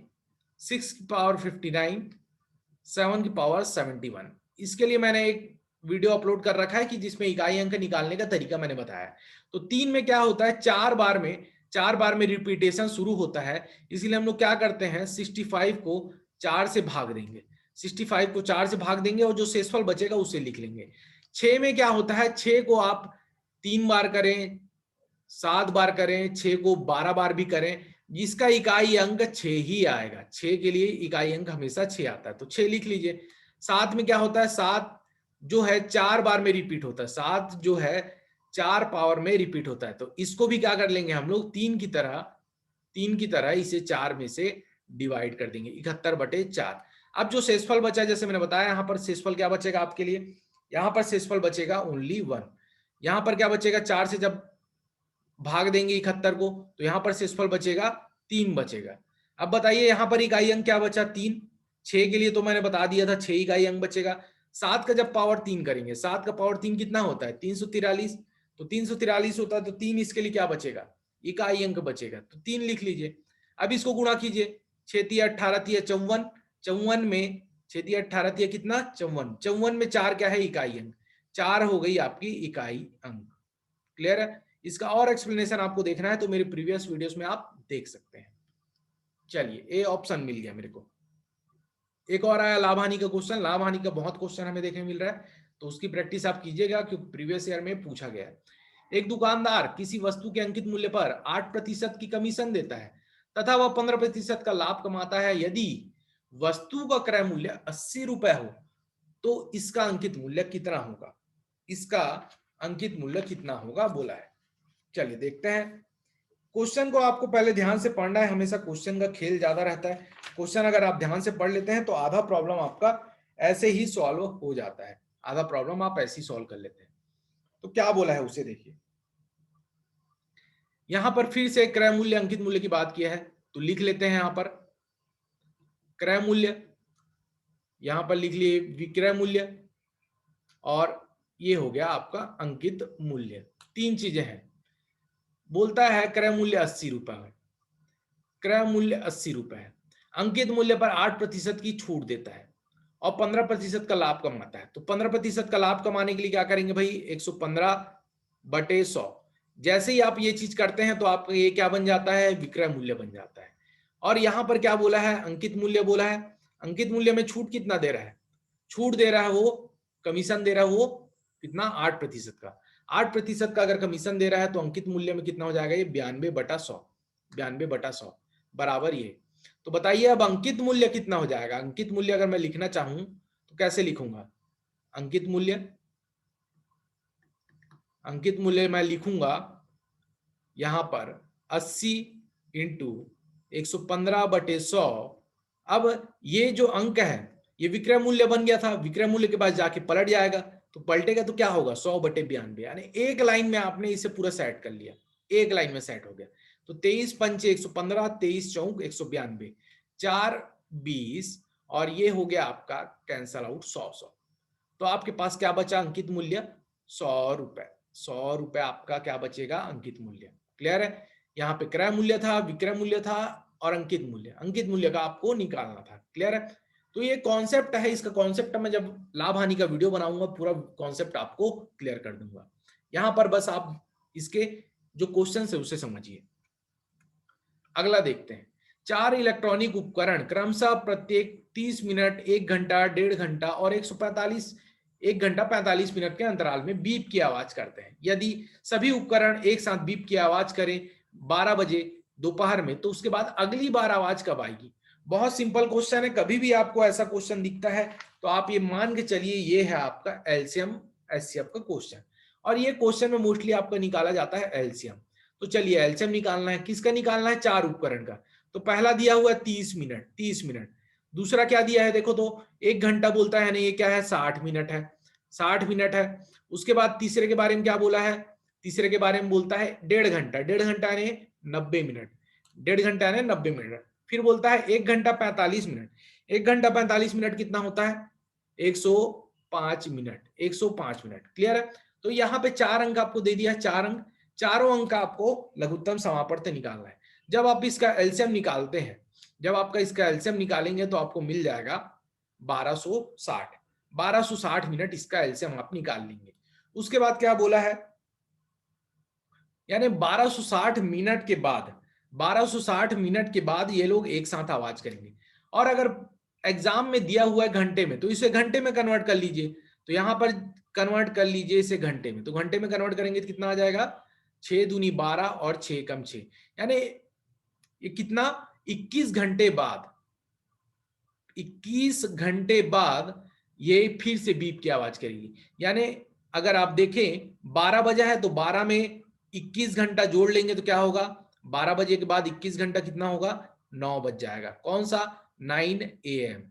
6 की पावर 59, 7 की पावर 71। इसके लिए मैंने एक वीडियो अपलोड कर रखा है कि जिसमें इकाई अंक निकालने का तरीका मैंने बताया। तो 3 में क्या होता है, 4 बार में रिपीटेशन शुरू होता है, इसलिए हम लोग क्या करते हैं, 65 को 4 से भाग देंगे, 65 को 4 से भाग देंगे और जो शेषफल बचेगा उसे लिख लेंगे। 6 में क्या होता है, 6 को आप 3 बार करें, 7 बार करें, 6 को 12 बार भी करें, जिसका इकाई अंक 6 ही आएगा। 6 के लिए इकाई अंक हमेशा 6 आता है, तो 6 लिख लीजिए। 7 में क्या होता है, 7 जो है 4 बार में रिपीट होता है, 7 जो है 4 पावर में रिपीट होता है, तो इसको भी क्या कर लेंगे हम लोग, 3 की तरह इसे 4 में से डिवाइड कर देंगे, 71/4। अब जो शेषफल बचा, जैसे मैंने बताया, यहाँ पर शेषफल क्या बचेगा आपके लिए, यहाँ पर शेषफल बचेगा ओनली 1। यहाँ पर क्या बचेगा, 4 से जब भाग देंगे 71 को तो यहाँ पर शेषफल बचेगा 3 बचेगा। अब बताइए यहाँ पर इकाई अंक क्या बचा, 3। 6 के लिए तो मैंने बता दिया था 6 इकाई अंक बचेगा। 7 का जब पावर 3 करेंगे, 7 का पावर 3 कितना होता है, 343। तो 343 होता है, तो 3 इसके लिए क्या बचेगा, इकाई अंक बचेगा, तो 3 लिख लीजिए। अब इसको गुणा कीजिए, 6 × 18 = 54, 54 में 6 × 18 = कितना, 54, 54 में 4 क्या है, इकाई अंक, 4 हो गई आपकी इकाई अंक। क्लियर है? इसका और एक्सप्लेनेशन आपको देखना है तो मेरे प्रीवियस वीडियोस में आप देख सकते हैं। चलिए, ए ऑप्शन मिल गया मेरे को। एक और आया लाभ हानि का क्वेश्चन। लाभ हानि का बहुत क्वेश्चन हमें देखने मिल रहा है, तो उसकी प्रैक्टिस आप कीजिएगा क्योंकि प्रीवियस ईयर में पूछा गया है। एक दुकानदार किसी वस्तु के अंकित मूल्य पर 8% की कमीशन देता है तथा वह 15% का लाभ कमाता है। यदि वस्तु का क्रय मूल्य 80 रुपए हो तो इसका अंकित मूल्य कितना होगा? इसका अंकित मूल्य कितना होगा बोला है। चलिए देखते हैं। क्वेश्चन को आपको पहले ध्यान से पढ़ना है, हमेशा क्वेश्चन का खेल ज्यादा रहता है। क्वेश्चन अगर आप ध्यान से पढ़ लेते हैं तो आधा प्रॉब्लम आपका ऐसे ही सॉल्व हो जाता है, आधा प्रॉब्लम आप ऐसे ही सॉल्व कर लेते हैं। तो क्या बोला है उसे देखिए। यहां पर फिर से क्रय मूल्य अंकित मूल्य की बात किया है, तो लिख लेते हैं यहां पर क्रय मूल्य, यहां पर लिख लिए विक्रय मूल्य, और ये हो गया आपका अंकित मूल्य। तीन चीजें हैं। बोलता है क्रय मूल्य 80 रुपए है, क्रय मूल्य 80 रुपए है, अंकित मूल्य पर 8% की छूट देता है और 15% का लाभ कमाता है। तो 15% का लाभ कमाने के लिए क्या करेंगे भाई, 115/100। जैसे ही आप ये चीज करते हैं तो आपका ये क्या बन जाता है, विक्रय मूल्य बन जाता है। और यहां पर क्या बोला है, अंकित मूल्य बोला है। अंकित मूल्य में छूट कितना दे रहा है, छूट दे रहा है वो, कमीशन दे रहा है वो कितना, 8% का। 8% का अगर कमीशन दे रहा है तो अंकित मूल्य में कितना हो जाएगा, ये 92/100, 92/100 बराबर ये। तो बताइए अब अंकित मूल्य कितना हो जाएगा। अंकित मूल्य अगर मैं लिखना चाहूं तो कैसे लिखूंगा, अंकित मूल्य, अंकित मूल्य मैं लिखूंगा यहां पर 80 इंटू 115/100। अब ये जो अंक है ये विक्रय मूल्य बन गया था, विक्रय मूल्य के पास जाके पलट जाएगा, तो पलटेगा तो क्या होगा, 100/92, यानी एक लाइन में आपने इसे पूरा सेट कर लिया, एक लाइन में सेट हो गया। तो 23 पंचे 115, 23 चौक 192, 4 20, और ये हो गया आपका कैंसल आउट 100। तो आपके पास क्या बचा, अंकित मूल्य 100 रुपए। 100 रुपए आपका क्या बचेगा, अंकित मूल्य। क्लियर है। यहाँ पे क्रय मूल्य था, विक्रय मूल्य था और अंकित मूल्य, अंकित मूल्य का आपको निकालना था। क्लियर है। तो ये कॉन्सेप्ट है, इसका कॉन्सेप्ट मैं जब लाभ हानि का वीडियो बनाऊंगा पूरा कॉन्सेप्ट आपको क्लियर कर दूंगा। यहां पर बस आप इसके जो क्वेश्चन है उसे समझिए। अगला देखते हैं। 4 इलेक्ट्रॉनिक उपकरण क्रमशः प्रत्येक 30 मिनट, 1 घंटा, 1.5 घंटा और 145 1 घंटा 45 मिनट के अंतराल में बीप की आवाज करते हैं। यदि सभी उपकरण एक साथ बीप की आवाज करें 12 बजे दोपहर में, तो उसके बाद अगली बार आवाज कब आएगी। बहुत सिंपल क्वेश्चन है, कभी भी आपको ऐसा क्वेश्चन दिखता है तो आप ये मान के चलिए ये है आपका एलसीएम एचसीएफ का क्वेश्चन, और ये क्वेश्चन में मोस्टली आपका निकाला जाता है एलसीएम। तो चलिए एलसीएम निकालना है, किसका निकालना है, 4 उपकरण का। तो पहला दिया हुआ है 30 मिनट, 30 मिनट। दूसरा क्या दिया है देखो, तो 1 घंटा बोलता है, नहीं ये क्या है, 60 मिनट है, 60 मिनट है। उसके बाद तीसरे के बारे में क्या बोला है, तीसरे के बारे में बोलता है 1.5 घंटा, 1.5 घंटा यानी 90 मिनट, 1.5 घंटा यानी 90 मिनट। फिर बोलता है 1 घंटा 45 मिनट, 1 घंटा 45 मिनट कितना होता है, 105 मिनट, 105 मिनट। क्लियर है। तो यहाँ पे 4 अंक आपको दे दिया है, 4 अंक, चारों अंक आपको लघुत्तम समापवर्त निकालना है। जब आप इसका एलसीएम निकालते हैं, जब आपका इसका एलसीएम निकालेंगे तो आपको मिल जाएगा 1260, 1260 मिनट इसका एलसीएम आप निकाल लेंगे। उसके बाद क्या बोला है, यानी 1260 मिनट के बाद, 1260 मिनट के बाद ये लोग एक साथ आवाज करेंगे। और अगर एग्जाम में दिया हुआ है घंटे में, तो इसे घंटे में कन्वर्ट कर लीजिए। तो यहां पर कन्वर्ट कर लीजिए इसे घंटे में, तो घंटे में कन्वर्ट करेंगे तो कितना आ जाएगा, 6 दूनी 12 और 6 कम 6, यानी ये कितना, 21 घंटे बाद, 21 घंटे बाद ये फिर से बीप की आवाज करेगी। यानी अगर आप देखें 12 बजा है तो 12 में 21 घंटा जोड़ लेंगे तो क्या होगा, 12 बजे के बाद 21 घंटा कितना होगा, 9 बज जाएगा। कौन सा, 9 AM,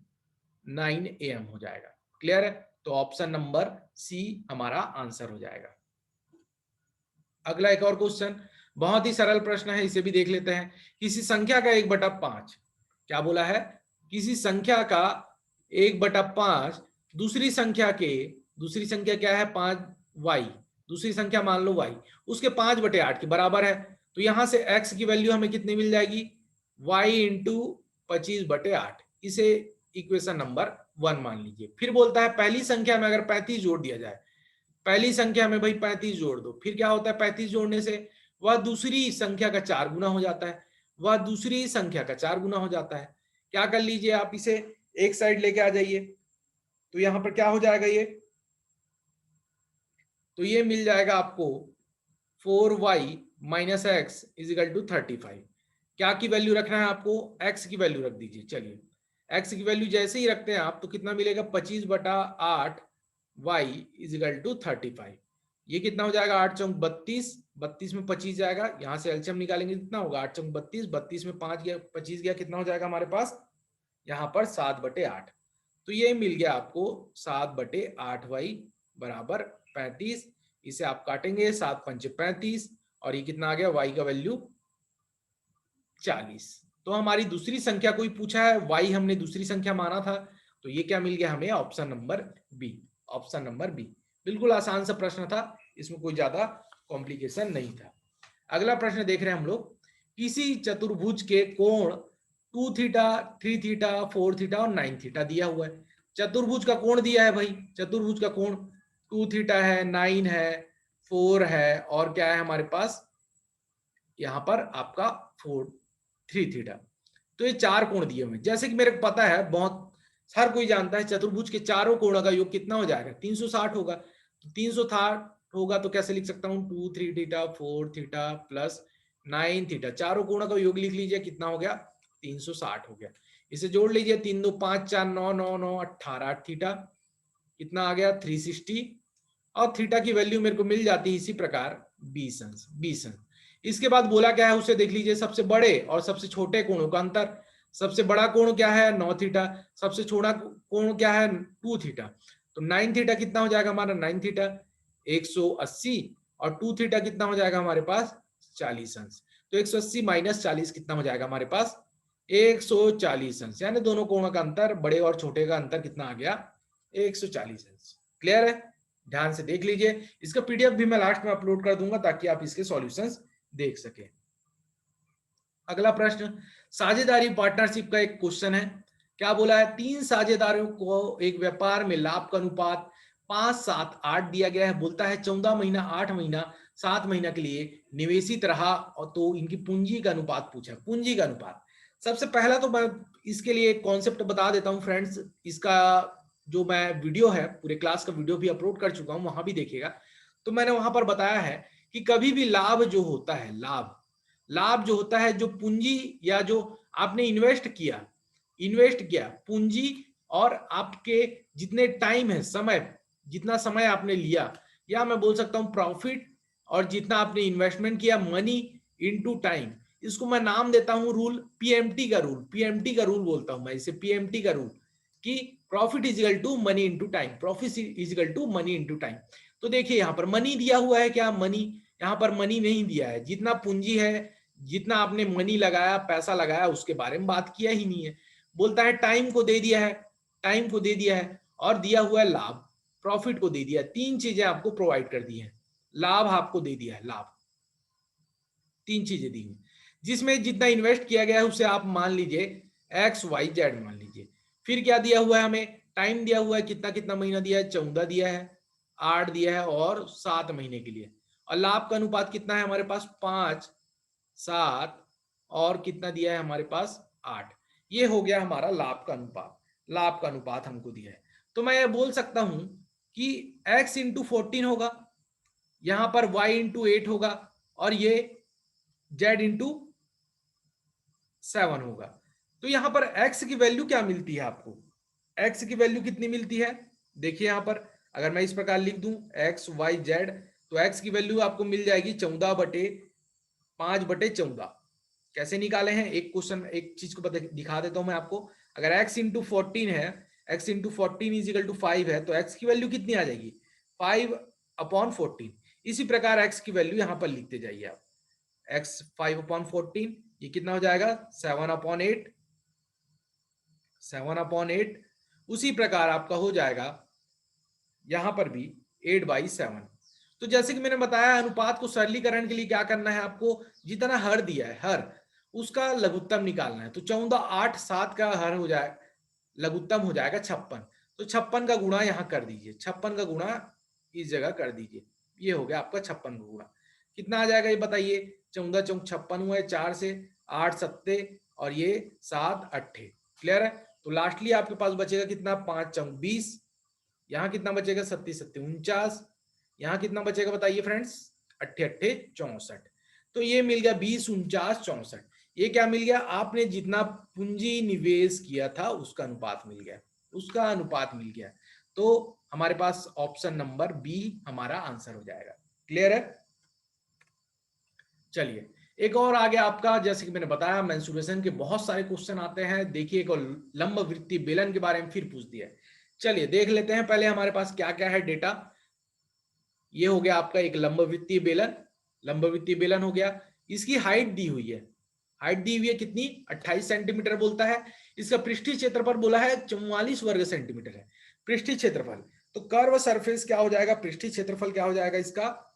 9 AM हो जाएगा। क्लियर है। तो ऑप्शन नंबर सी हमारा आंसर हो जाएगा। अगला एक और क्वेश्चन, बहुत ही सरल प्रश्न है, इसे भी देख लेते हैं। किसी संख्या का 1/5, क्या बोला है, किसी संख्या का 1/5 दूसरी संख्या के, दूसरी संख्या क्या है, 5y, दूसरी संख्या मान लो y, उसके 5/8 के बराबर है। तो यहां से x की वैल्यू हमें कितनी मिल जाएगी, y इंटू 25/8, इसे इक्वेशन नंबर 1 मान लीजिए। फिर बोलता है पहली संख्या में अगर 35 जोड़ दिया जाए, पहली संख्या में भाई 35 जोड़ दो, फिर क्या होता है 35 जोड़ने से वह दूसरी संख्या का 4 गुना हो जाता है, वह दूसरी संख्या का 4 गुना हो जाता है। क्या कर लीजिए आप इसे एक साइड लेके आ जाइए, तो यहां पर क्या हो जाएगा ये, तो ये मिल जाएगा आपको 4y minus x is equal to 35। क्या की वैल्यू रखना है आपको, x की वैल्यू रख दीजिए। चलिए x की वैल्यू जैसे ही रखते हैं आप तो कितना मिलेगा 25/8 y इज इक्वल टू 35। ये कितना हो जाएगा 8 चौक 32, 32 में 25 जाएगा, यहां से एलसीएम निकालेंगे कितना होगा 8 चौक 32, 32 में 5 गया 25 गया, कितना हो जाएगा हमारे पास यहाँ पर 7/8। तो ये मिल गया आपको 7/8y बराबर 35। इसे आप काटेंगे 7 पंचे 35 और ये कितना आ गया y का वैल्यू 40। तो हमारी दूसरी संख्या कोई पूछा है, y हमने दूसरी संख्या माना था, तो ये क्या मिल गया हमें option number B. Option number B बिल्कुल आसान सा प्रश्न था, इसमें कोई ज्यादा कॉम्प्लिकेशन नहीं था। अगला प्रश्न देख रहे हैं हम लोग, किसी चतुर्भुज के कोण 2 थीटा 3 थीटा 4 थीटा और 9 थीटा दिया हुआ है। चतुर्भुज का कोण दिया है भाई, चतुर्भुज का कोण 2 थीटा है, 9 है, 4 है और क्या है हमारे पास यहाँ पर आपका 3 थीटा। तो ये चार कोण दिए हुए, जैसे कि मेरे को पता है, बहुत हर कोई जानता है चतुर्भुज के चारों कोणों का योग कितना हो जाएगा 360 होगा। तो 360 होगा तो कैसे लिख सकता हूँ 2 3 थीटा 4 थीटा प्लस 9 थीटा, चारों कोणों का योग लिख लीजिए, कितना हो गया 360 हो गया। इसे जोड़ लीजिए 3 2 5 4 9 9 9 18 थीटा, कितना आ गया 360 और थीटा की वैल्यू मेरे को मिल जाती है इसी प्रकार 20 अंश 20 अंश। इसके बाद बोला क्या है उसे देख लीजिए, सबसे बड़े और सबसे छोटे कोणों का अंतर। सबसे बड़ा कोण क्या है 9 थीटा, सबसे छोटा कोण क्या है 2 थीटा। तो 9 थीटा कितना हो जाएगा हमारा 9 थीटा 180 और 2 थीटा कितना हो जाएगा हमारे पास 40 अंश। तो 180 माइनस 40 कितना हो जाएगा हमारे पास 140 अंश, यानी दोनों कोणों का अंतर बड़े और छोटे का अंतर कितना आ गया 140 अंश। क्लियर है, ध्यान से देख लीजिए, इसका पीडीएफ भी मैं लास्ट में अपलोड कर दूंगा ताकि आप इसके सॉल्यूशंस देख सके। अगला प्रश्न, साझेदारी पार्टनरशिप का एक क्वेश्चन है। क्या बोला है, 3 साझेदारों को एक व्यापार में लाभ का अनुपात 5 7 8 दिया गया है। बोलता है 14 महीना 8 महीना 7 महीना के लिए निवेशित रहा और तो इनकी पूंजी का अनुपात पूछा है। पूंजी का अनुपात, सबसे पहला तो मैं इसके लिए एक कॉन्सेप्ट बता देता हूं फ्रेंड्स। इसका जो मैं वीडियो है पूरे क्लास का वीडियो भी अपलोड कर चुका हूं, वहां भी देखिएगा। तो मैंने वहां पर बताया है कि कभी भी लाभ जो होता है, लाभ जो होता है, जो पूंजी या जो आपने इन्वेस्ट किया पूंजी और आपके जितने टाइम है, समय, जितना समय आपने लिया, या मैं बोल सकता हूं प्रॉफिट, और जितना आपने इन्वेस्टमेंट किया मनी इनटू टाइम, इसको मैं नाम देता हूं रूल पीएमटी का रूल। पीएमटी का रूल बोलता हूं मैं इसे, पीएमटी का रूल, कि profit is equal to money into time, profit is equal to money into time. तो देखिए यहां पर मनी दिया हुआ है, क्या मनी, यहां पर मनी नहीं दिया है। जितना पूंजी है, जितना आपने मनी लगाया, पैसा लगाया, उसके बारे में बात किया ही नहीं है। बोलता है टाइम को दे दिया है, टाइम को दे दिया है और दिया हुआ है लाभ, प्रॉफिट को दे दिया है। 3 चीजें आपको प्रोवाइड कर दी है, लाभ आपको दे दिया है, लाभ 3 चीजें दी हुई, जिसमें जितना इन्वेस्ट किया गया है उसे आप मान लीजिए एक्स वाई जेड मान लीजिए। फिर क्या दिया हुआ है हमें, टाइम दिया हुआ है, कितना कितना महीना दिया है 14 दिया है, 8 दिया है और 7 महीने के लिए। और लाभ का अनुपात कितना है हमारे पास 5 7 और कितना दिया है हमारे पास 8। ये हो गया हमारा लाभ का अनुपात, लाभ का अनुपात हमको दिया है। तो मैं ये बोल सकता हूं कि x इंटू 14 होगा, यहां पर y इंटू 8 होगा और ये z इंटू 7 होगा। तो यहां पर x की वैल्यू क्या मिलती है आपको, x की वैल्यू कितनी मिलती है, देखिए यहां पर अगर मैं इस प्रकार लिख दूं x y z, तो x की वैल्यू आपको मिल जाएगी 14/5/14। कैसे निकाले हैं, एक क्वेश्चन, एक चीज को दिखा देता हूं मैं आपको। अगर x इंटू 14 है, x into 14 is equal to 5 है, तो x की वैल्यू कितनी आ जाएगी 5/14। इसी प्रकार x की वैल्यू यहां पर लिखते जाइए आप, x 5/14, ये कितना हो जाएगा 7/8, 7/8। उसी प्रकार आपका हो जाएगा यहां पर भी 8/7। तो जैसे कि मैंने बताया, अनुपात को सरलीकरण के लिए क्या करना है आपको, जितना हर दिया है हर, उसका लघुत्तम निकालना है। तो 14 8 7 का हर हो जाए, लघुत्तम हो जाएगा 56। तो 56 का गुणा यहां कर दीजिए, 56 का गुणा इस जगह कर दीजिए। ये हो गया आपका 56 गुना। कितना आ जाएगा ये बताइए? 14 चौक 56 हुआ है 4 से, 8 सत्ते और ये 7 अट्ठे। क्लियर है? तो लास्टली आपके पास बचेगा कितना? 5 चौक 20। यहाँ कितना बचेगा? 37 सत्ते 49। यहाँ कितना बचेगा बताइए फ्रेंड्स? अट्ठे अट्ठे 64। तो ये मिल गया 20 49 64। ये क्या मिल गया? आपने जितना पूंजी निवेश किया था उसका अनुपात मिल गया, उसका अनुपात मिल गया। तो हमारे पास ऑप्शन नंबर बी हमारा आंसर हो जाएगा। क्लियर है? चलिए एक और आ गया आपका, जैसे कि मैंने बताया मेंसुरेशन के बहुत सारे क्वेश्चन आते हैं। देखिए एक और लंब वृत्तीय बेलन के बारे में फिर पूछ दिया है। चलिए देख लेते हैं पहले हमारे पास क्या क्या है डेटा। ये हो गया आपका एक लंब वृत्तीय बेलन, लंब वृत्तीय बेलन हो गया। इसकी हाइट दी हुई है, हाइट दी हुई है कितनी? 28 सेंटीमीटर बोलता है। इसका पृष्ठीय क्षेत्रफल बोला है 44 वर्ग सेंटीमीटर है पृष्ठीय क्षेत्रफल। तो कर्व सरफेस क्या हो जाएगा? पृष्ठीय क्षेत्रफल क्या हो जाएगा इसका?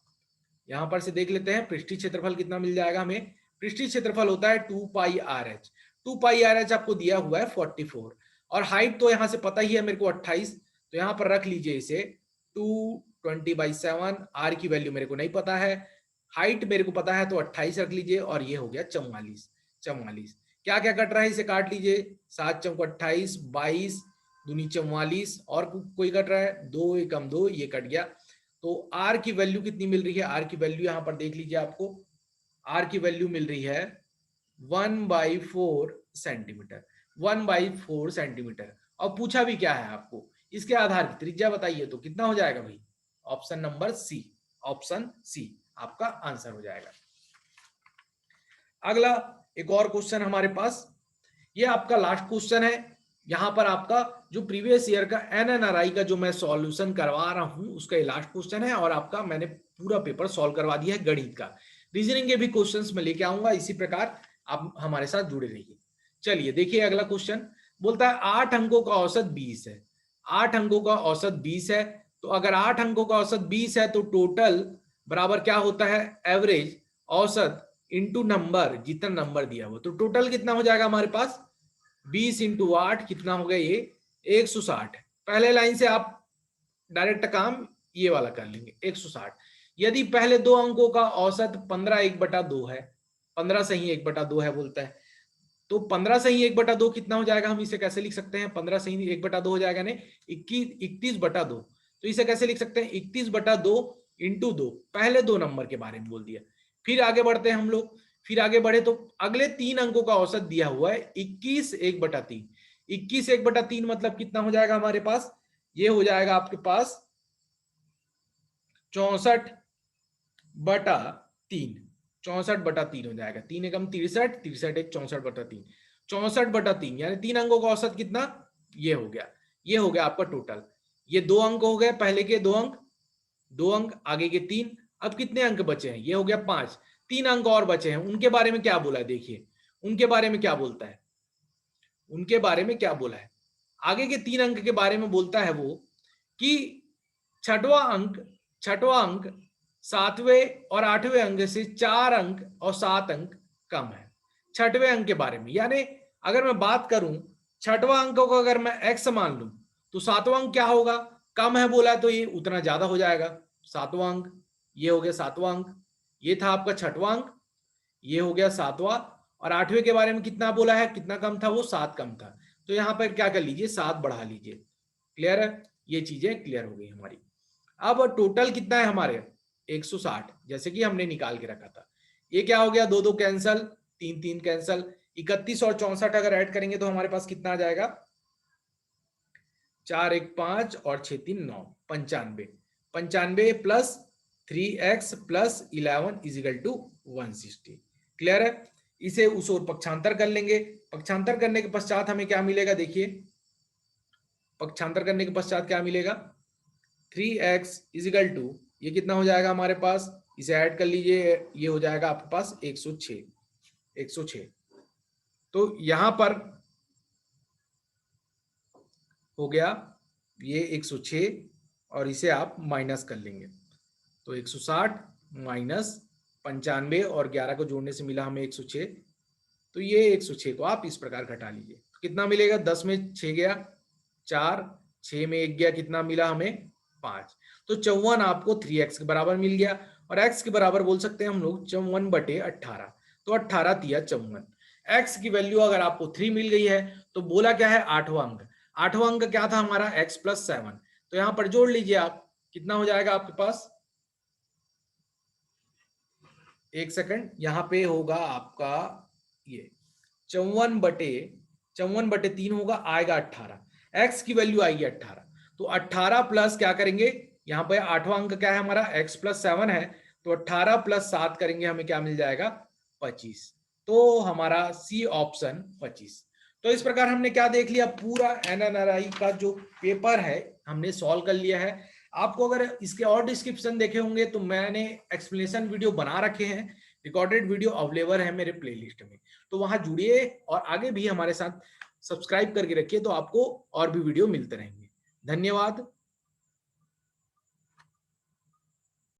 यहां पर से देख लेते हैं पृष्ठीय क्षेत्रफल कितना मिल जाएगा हमें। पृष्ठीय क्षेत्रफल होता है 2 पाई आर एच। 2 पाई आर एच आपको दिया हुआ है 44 और हाइट तो यहां से पता ही है मेरे को 28। तो यहां पर रख लीजिए इसे 220/7। आर की वैल्यू मेरे को नहीं पता है, हाइट मेरे को पता है तो 28 रख लीजिए और ये हो गया 44। 44 क्या क्या कट रहा है इसे काट लीजिए। 7 चौक 28, 22 दूनी 44 और कोई कट रहा है 2 एकम 2, ये कट गया। तो आर की वैल्यू कितनी मिल रही है? आर की वैल्यू यहां पर देख लीजिए, आपको आर की वैल्यू मिल रही है 1/4 सेंटीमीटर। 1/4 सेंटीमीटर। और पूछा भी क्या है आपको? इसके आधार की त्रिज्या बताइए, तो कितना हो जाएगा भाई? Option number C, option C आपका आंसर हो जाएगा। अगला एक और क्वेश्चन हमारे पास, ये आपका लास्ट क्वेश्चन है। यहां पर आपका जो प्रीवियस ईयर का एनएनआरआई का जो मैं सॉल्यूशन करवा रहा हूं उसका ये लास्ट क्वेश्चन है और आपका मैंने पूरा पेपर सॉल्व करवा दिया है। गणित का, रीजनिंग के भी क्वेश्चंस मैं लेके आऊंगा, इसी प्रकार आप हमारे साथ जुड़े रहिए। चलिए देखिए अगला क्वेश्चन बोलता है 8 अंकों का औसत 20 है। 8 अंकों का औसत 20 है, तो अगर 8 अंकों का औसत 20 है तो टोटल बराबर क्या होता है? एवरेज औसत इंटू नंबर, जितना नंबर दिया हुआ, तो टोटल कितना हो जाएगा हमारे पास? 20 इंटू 8 कितना हो गया? ये 160। पहले लाइन से आप डायरेक्ट काम ये वाला कर लेंगे 160। यदि पहले दो अंकों का औसत 15/1/2 है, 15 से ही 1/2 है बोलता है, तो 15 से ही 1/2 कितना हो जाएगा? हम इसे कैसे लिख सकते हैं? 15 से ही 1/2 हो जाएगा ने 31/2। तो इसे कैसे लिख सकते हैं? 31/2 इंटू 2, पहले दो नंबर के बारे में बोल दिया। फिर आगे बढ़ते हैं हम लोग, फिर आगे बढ़े तो अगले 3 अंकों का औसत दिया हुआ है 21/1/3। 21/1/3 मतलब कितना हो जाएगा हमारे पास? ये हो जाएगा आपके पास 64/3। 64/3 हो जाएगा। 3 एकम 63, 63 एक 64/3। 64/3 यानी 3 अंकों का औसत कितना? ये हो गया, ये हो गया आपका टोटल। ये 2 अंक हो गए, पहले के 2 अंक, 2 अंक आगे के 3। अब कितने अंक बचे हैं? ये हो गया 5। 3 अंक और बचे हैं, उनके बारे में क्या बोला है? देखिए उनके बारे में क्या बोलता है, उनके बारे में क्या बोला है। आगे के 3 अंक के बारे में बोलता है वो कि छठवां अंक 7वें और 8वें अंक से 4 अंक और 7 अंक कम है। छठवें अंक के बारे में, यानी अगर मैं बात करूं छठवां अंक को अगर मैं x मान लूं तो 7वां अंक क्या होगा? कम है बोला तो ये उतना ज्यादा हो जाएगा 7वां अंक। ये हो गया 7वां अंक, ये था आपका 6वां अंक, ये हो गया 7वां। और 8वें के बारे में कितना बोला है? कितना कम था वो? 7 कम था। तो यहां पर क्या कर लीजिए? 7 बढ़ा लीजिए। क्लियर है? ये चीजें क्लियर हो गई हमारी। अब टोटल कितना है हमारे? 160, जैसे कि हमने निकाल के रखा था। ये क्या हो गया? 2 2 कैंसल, 3 3 कैंसल, 31 और 64 अगर ऐड करेंगे तो हमारे पास कितना आ जाएगा? 4 1 5 और 6 3 9, 95। 95 plus 3x plus 11 equal to 160। Clear है? इसे उस ओर पक्षांतर कर लेंगे। पक्षांतर करने के पश्चात हमें क्या मिलेगा? देखिए पक्षांतर करने के पश्चात क्या मिलेगा? 3x इजिकल टू, ये कितना हो जाएगा हमारे पास? इसे ऐड कर लीजिए, ये हो जाएगा आपके पास 106। 106 तो यहां पर हो गया ये 106 और इसे आप माइनस कर लेंगे तो 160 माइनस 95 और 11 को जोड़ने से मिला हमें 106। तो ये 106 को आप इस प्रकार घटा लीजिए तो कितना मिलेगा? 10 में 6 गया 4, 6 में 1 गया, कितना मिला हमें? 5। तो 54 आपको 3x के बराबर मिल गया और x के बराबर बोल सकते हैं हम लोग 54/18। तो 18 तिया 54। x की वैल्यू अगर आपको 3 मिल गई है तो बोला क्या है, 8वां अंक। 8वां अंक क्या था हमारा, x + 7। तो यहां पर जोड़ लीजिए आप, कितना हो जाएगा आपके पास, एक सेकंड, यहां पे होगा आपका ये 54/3 होगा, आएगा 18। x की वैल्यू आएगी 18। तो 18 प्लस क्या करेंगे, यहाँ पे 8वां अंक क्या है हमारा, x + 7 है। तो 18 + 7 करेंगे, हमें क्या मिल जाएगा, 25। तो हमारा सी ऑप्शन 25। तो इस प्रकार हमने क्या देख लिया, पूरा एनएनआरआई का जो पेपर है हमने सॉल्व कर लिया है। आपको अगर इसके और डिस्क्रिप्शन देखे होंगे तो मैंने एक्सप्लेनेशन वीडियो बना रखे हैं, रिकॉर्डेड वीडियो अवेलेबल है मेरे प्लेलिस्ट में। तो वहां जुड़िए और आगे भी हमारे साथ सब्सक्राइब करके रखिए, तो आपको और भी वीडियो मिलते रहेंगे। धन्यवाद।